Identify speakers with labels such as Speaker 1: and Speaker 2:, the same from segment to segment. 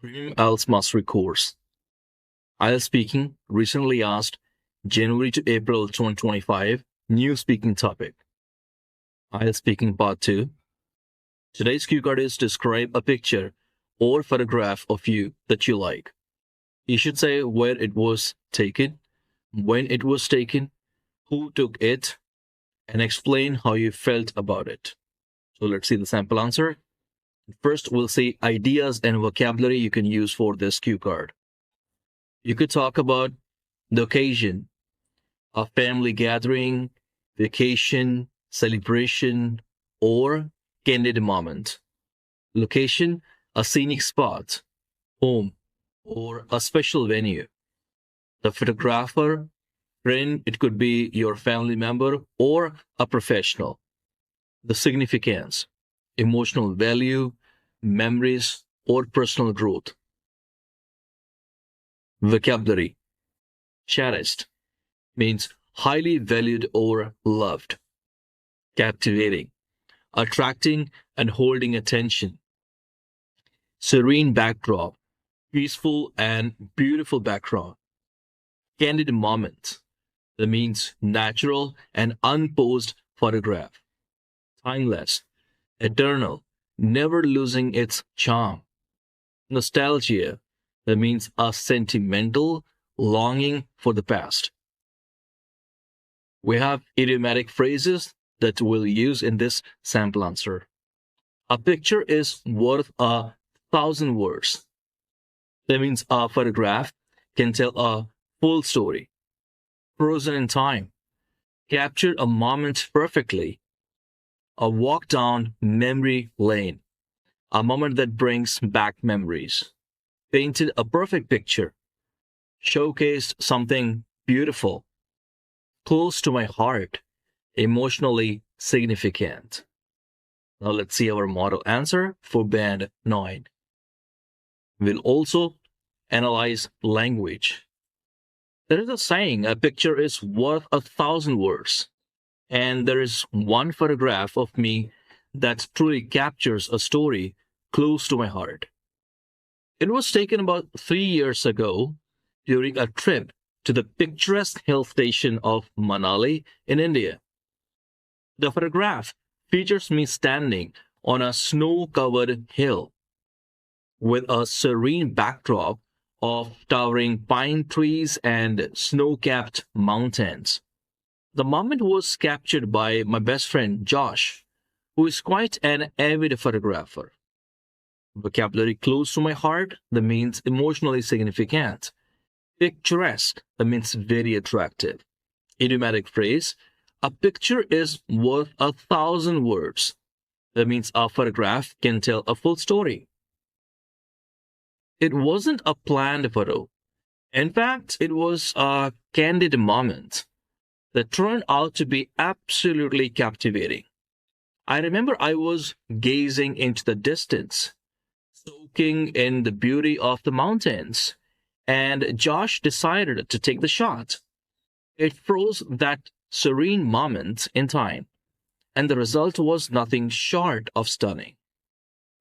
Speaker 1: Premium IELTS Mastery Course. IELTS Speaking recently asked January to April 2025 new speaking topic. IELTS Speaking Part 2. Today's cue card is describe a picture or photograph of you that you like. You should say where it was taken, when it was taken, who took it, and explain how you felt about it. So let's see the sample answer. First, we'll see ideas and vocabulary you can use for this cue card. You could talk about the occasion, a family gathering, vacation, celebration, or candid moment. Location, a scenic spot, home, or a special venue. The photographer, friend, it could be your family member or a professional. The significance, emotional value, memories, or personal growth. Vocabulary. Cherished means highly valued or loved. Captivating, attracting and holding attention. Serene backdrop, peaceful and beautiful background. Candid moment, that means natural and unposed photograph. Timeless, eternal, never losing its charm. Nostalgia, that means a sentimental longing for the past. We have idiomatic phrases that we'll use in this sample answer. A picture is worth 1,000 words. That means a photograph can tell a full story. Frozen in time, captured a moment perfectly. A walk down memory lane, a moment that brings back memories. Painted a perfect picture, showcased something beautiful, close to my heart, emotionally significant. Now let's see our model answer for band 9. We'll also analyze language. There is a saying, a picture is worth 1,000 words. And there is one photograph of me that truly captures a story close to my heart. It was taken about 3 years ago during a trip to the picturesque hill station of Manali in India. The photograph features me standing on a snow-covered hill with a serene backdrop of towering pine trees and snow-capped mountains. The moment was captured by my best friend Josh, who is quite an avid photographer. Vocabulary close to my heart, that means emotionally significant. Picturesque, that means very attractive. Idiomatic phrase, a picture is worth 1,000 words. That means a photograph can tell a full story. It wasn't a planned photo. In fact, it was a candid moment that turned out to be absolutely captivating. I remember I was gazing into the distance, soaking in the beauty of the mountains, and Josh decided to take the shot. It froze that serene moment in time, and the result was nothing short of stunning.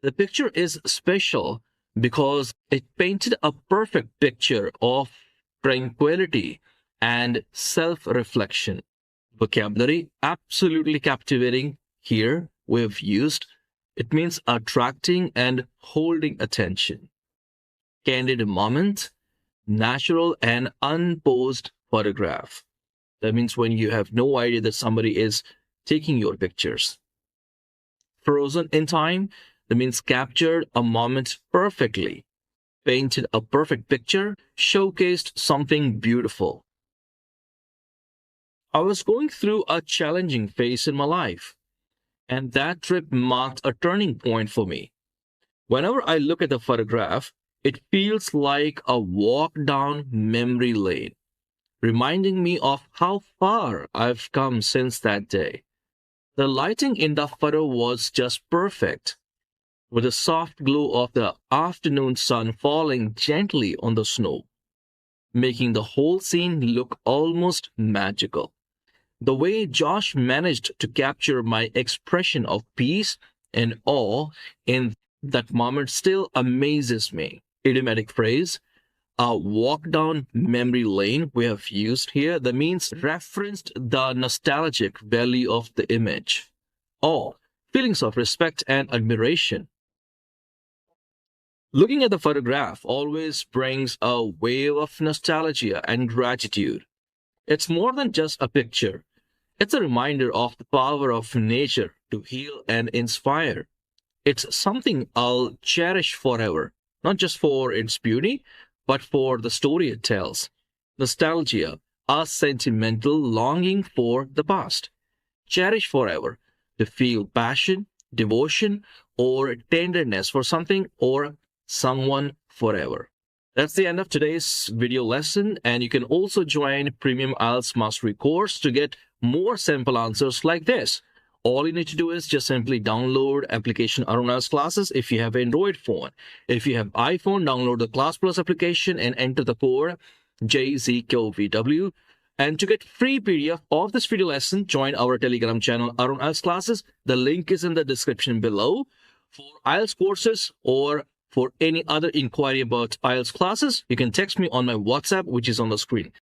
Speaker 1: The picture is special because it painted a perfect picture of tranquility and self-reflection. Vocabulary, absolutely captivating. Here we've used, it means attracting and holding attention. Candid moment, natural and unposed photograph. That means when you have no idea that somebody is taking your pictures. Frozen in time, that means captured a moment perfectly. Painted a perfect picture, showcased something beautiful. I was going through a challenging phase in my life, and that trip marked a turning point for me. Whenever I look at the photograph, it feels like a walk down memory lane, reminding me of how far I've come since that day. The lighting in the photo was just perfect, with the soft glow of the afternoon sun falling gently on the snow, making the whole scene look almost magical. The way Josh managed to capture my expression of peace and awe in that moment still amazes me. idiomatic phrase. A walk down memory lane we have used here that means referenced the nostalgic value of the image. Or feelings of respect and admiration. Looking at the photograph always brings a wave of nostalgia and gratitude. It's more than just a picture. It's a reminder of the power of nature to heal and inspire. It's something I'll cherish forever, not just for its beauty, but for the story it tells. Nostalgia, a sentimental longing for the past. Cherish forever, to feel passion, devotion, or tenderness for something or someone forever. That's the end of today's video lesson, and you can also join Premium IELTS Mastery course to get more sample answers like this. All you need to do is just simply download application Arun IELTS Classes if you have Android phone. If you have iPhone, download the Class Plus application and enter the code JZKOVW. And to get free PDF of this video lesson, join our Telegram channel Arun IELTS Classes. The link is in the description below. For IELTS courses or for any other inquiry about IELTS classes, you can text me on my WhatsApp, which is on the screen.